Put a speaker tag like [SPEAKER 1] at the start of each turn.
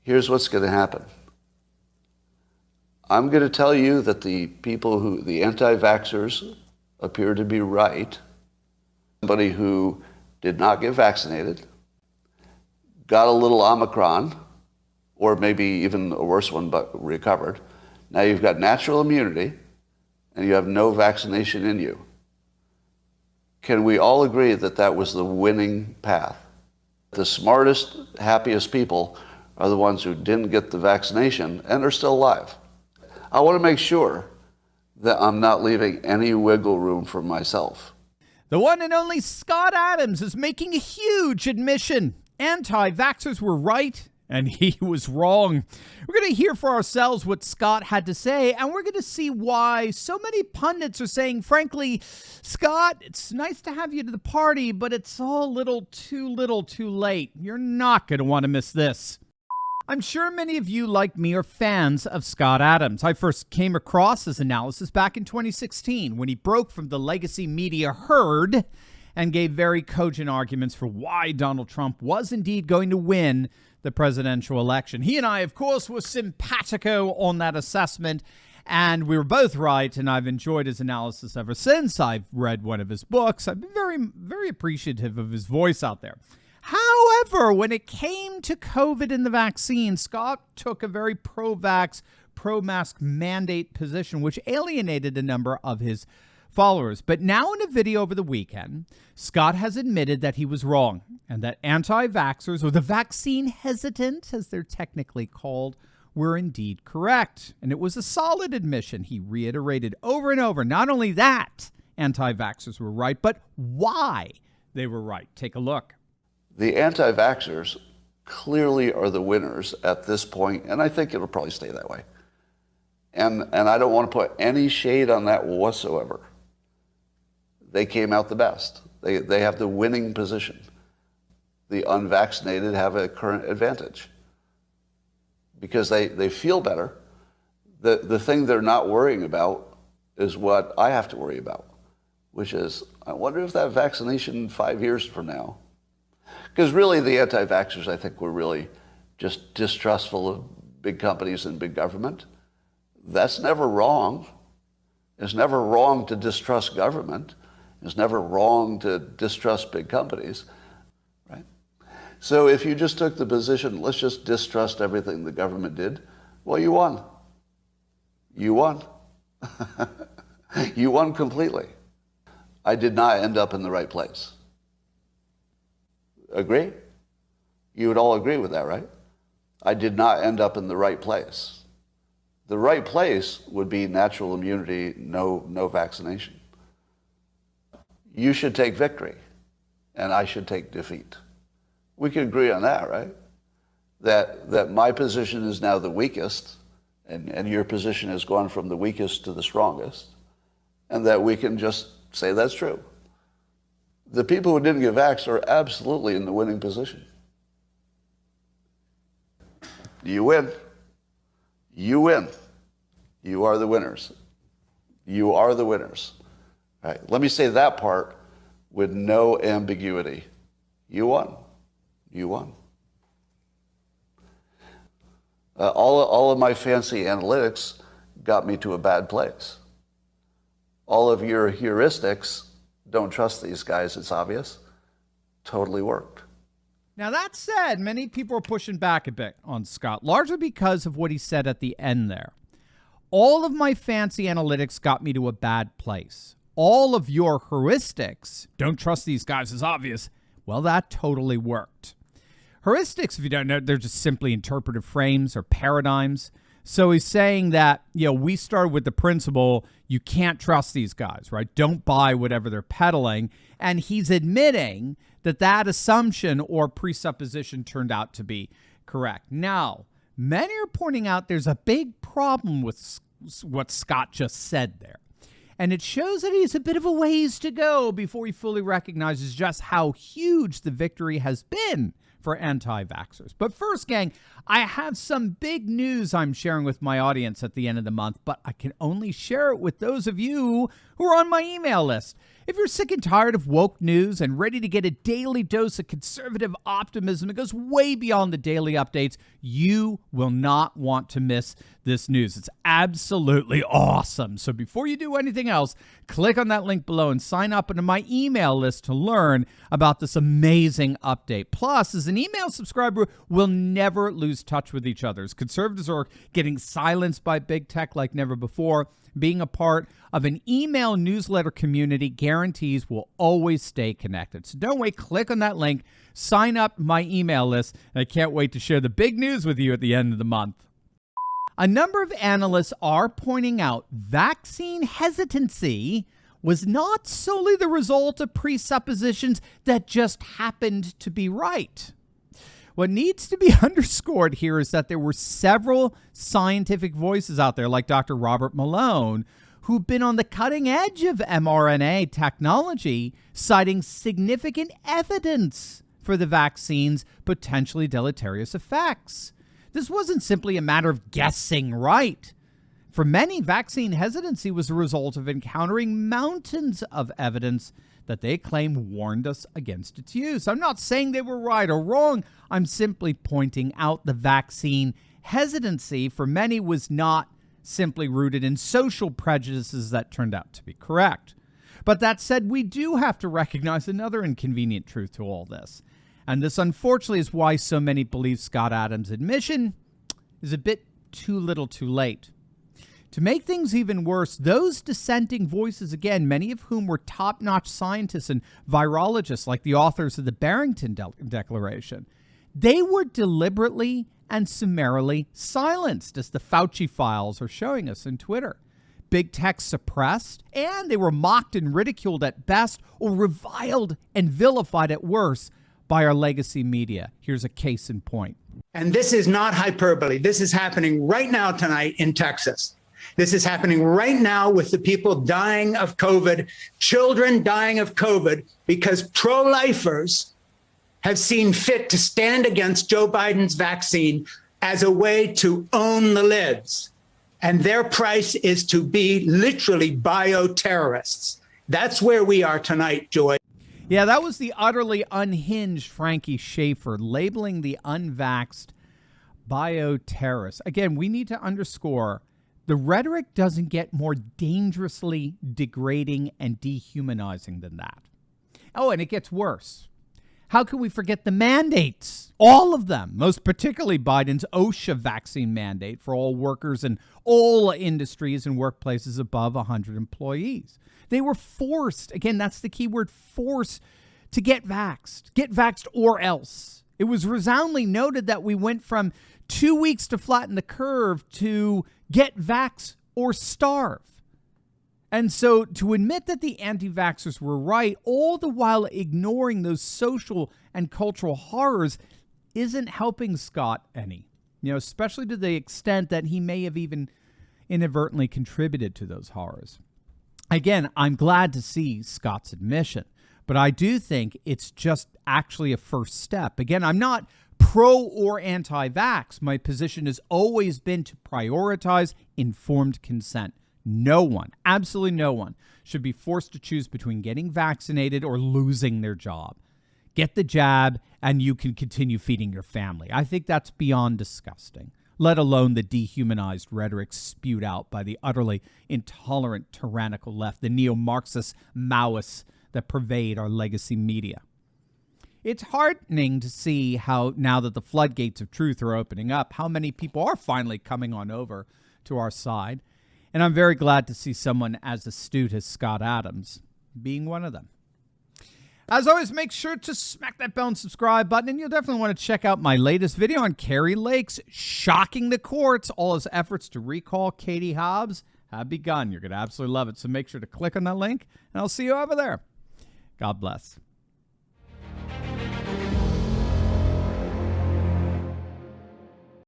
[SPEAKER 1] Here's what's going to happen. I'm going to tell you that the anti-vaxxers appear to be right. Somebody who did not get vaccinated, got a little Omicron, or maybe even a worse one, but recovered. Now you've got natural immunity, and you have no vaccination in you. Can we all agree that that was the winning path? The smartest, happiest people are the ones who didn't get the vaccination and are still alive. I want to make sure that I'm not leaving any wiggle room for myself.
[SPEAKER 2] The one and only Scott Adams is making a huge admission. Anti-vaxxers were right, and he was wrong. We're going to hear for ourselves what Scott had to say, and we're going to see why so many pundits are saying, frankly, Scott, it's nice to have you to the party, but it's all little too late. You're not going to want to miss this. I'm sure many of you, like me, are fans of Scott Adams. I first came across his analysis back in 2016 when he broke from the legacy media herd and gave very cogent arguments for why Donald Trump was indeed going to win the presidential election. He and I, of course, were simpatico on that assessment, and we were both right, and I've enjoyed his analysis ever since. I've read one of his books. I've been very, very appreciative of his voice out there. However, when it came to COVID and the vaccine, Scott took a very pro-vax, pro-mask mandate position, which alienated a number of his followers. But now in a video over the weekend, Scott has admitted that he was wrong and that anti-vaxxers, or the vaccine hesitant, as they're technically called, were indeed correct. And it was a solid admission. He reiterated over and over, not only that anti-vaxxers were right, but why they were right. Take a look.
[SPEAKER 1] The anti-vaxxers clearly are the winners at this point, and I think it'll probably stay that way. And I don't want to put any shade on that whatsoever. They came out the best. They have the winning position. The unvaccinated have a current advantage because they feel better. The thing they're not worrying about is what I have to worry about, which is, I wonder if that vaccination 5 years from now. Because really, the anti-vaxxers, I think, were really just distrustful of big companies and big government. That's never wrong. It's never wrong to distrust government. It's never wrong to distrust big companies, right? So if you just took the position, let's just distrust everything the government did, well, you won. You won. You won completely. I did not end up in the right place. Agree? You would all agree with that, right? I did not end up in the right place. The right place would be natural immunity, no vaccination. You should take victory, and I should take defeat. We can agree on that, right? That my position is now the weakest, and your position has gone from the weakest to the strongest, and that we can just say that's true. The people who didn't get vaxxed are absolutely in the winning position. You win. You win. You are the winners. You are the winners. All right, let me say that part with no ambiguity. You won. You won. All of my fancy analytics got me to a bad place. All of your heuristics, don't trust these guys, it's obvious, totally worked.
[SPEAKER 2] Now, that said, many people are pushing back a bit on Scott, largely because of what he said at the end there. All of my fancy analytics got me to a bad place. All of your heuristics, don't trust these guys, it's obvious. Well, that totally worked. Heuristics, if you don't know, they're just simply interpretive frames or paradigms. So he's saying that, we started with the principle, you can't trust these guys, right? Don't buy whatever they're peddling. And he's admitting that that assumption or presupposition turned out to be correct. Now, many are pointing out there's a big problem with what Scott just said there. And it shows that he's a bit of a ways to go before he fully recognizes just how huge the victory has been for anti-vaxxers. But first, gang, I have some big news I'm sharing with my audience at the end of the month, but I can only share it with those of you who are on my email list. If you're sick and tired of woke news and ready to get a daily dose of conservative optimism that goes way beyond the daily updates, you will not want to miss this news. It's absolutely awesome. So before you do anything else, click on that link below and sign up into my email list to learn about this amazing update. Plus, as an email subscriber, we'll never lose touch with each other. As conservatives are getting silenced by big tech like never before, being a part of an email newsletter community guarantees we'll always stay connected. So don't wait. Click on that link. Sign up my email list. And I can't wait to share the big news with you at the end of the month. A number of analysts are pointing out vaccine hesitancy was not solely the result of presuppositions that just happened to be right. What needs to be underscored here is that there were several scientific voices out there, like Dr. Robert Malone, who've been on the cutting edge of mRNA technology, citing significant evidence for the vaccine's potentially deleterious effects. This wasn't simply a matter of guessing right. For many, vaccine hesitancy was a result of encountering mountains of evidence that they claim warned us against its use. I'm not saying they were right or wrong. I'm simply pointing out the vaccine hesitancy for many was not simply rooted in social prejudices that turned out to be correct. But that said, we do have to recognize another inconvenient truth to all this. And this, unfortunately, is why so many believe Scott Adams' admission is a bit too little too late. To make things even worse, those dissenting voices, again, many of whom were top-notch scientists and virologists like the authors of the Barrington Declaration, they were deliberately and summarily silenced, as the Fauci files are showing us in Twitter. Big tech suppressed, and they were mocked and ridiculed at best, or reviled and vilified at worst by our legacy media. Here's a case in point.
[SPEAKER 3] And this is not hyperbole. This is happening right now tonight in Texas. This is happening right now with the people dying of COVID, children dying of COVID, because pro-lifers have seen fit to stand against Joe Biden's vaccine as a way to own the libs. And their price is to be literally bioterrorists. That's where we are tonight, Joy.
[SPEAKER 2] Yeah, that was the utterly unhinged Frankie Schaefer labeling the unvaxxed bioterrorists. Again, we need to underscore the rhetoric doesn't get more dangerously degrading and dehumanizing than that. Oh, and it gets worse. How can we forget the mandates? All of them, most particularly Biden's OSHA vaccine mandate for all workers in all industries and workplaces above 100 employees. They were forced, again, that's the key word, forced to get vaxxed or else. It was resoundingly noted that we went from 2 weeks to flatten the curve to get vax or starve. And so to admit that the anti-vaxxers were right, all the while ignoring those social and cultural horrors, isn't helping Scott any. Especially to the extent that he may have even inadvertently contributed to those horrors. Again, I'm glad to see Scott's admission, but I do think it's just actually a first step. Again, I'm not pro or anti-vax. My position has always been to prioritize informed consent. No one, absolutely no one, should be forced to choose between getting vaccinated or losing their job. Get the jab and you can continue feeding your family. I think that's beyond disgusting, let alone the dehumanized rhetoric spewed out by the utterly intolerant, tyrannical left, the neo-Marxist Maoists that pervade our legacy media. It's heartening to see how, now that the floodgates of truth are opening up, how many people are finally coming on over to our side. And I'm very glad to see someone as astute as Scott Adams being one of them. As always, make sure to smack that bell and subscribe button, and you'll definitely want to check out my latest video on Kari Lake's shocking the courts. All his efforts to recall Katie Hobbs have begun. You're going to absolutely love it. So make sure to click on that link, and I'll see you over there. God bless.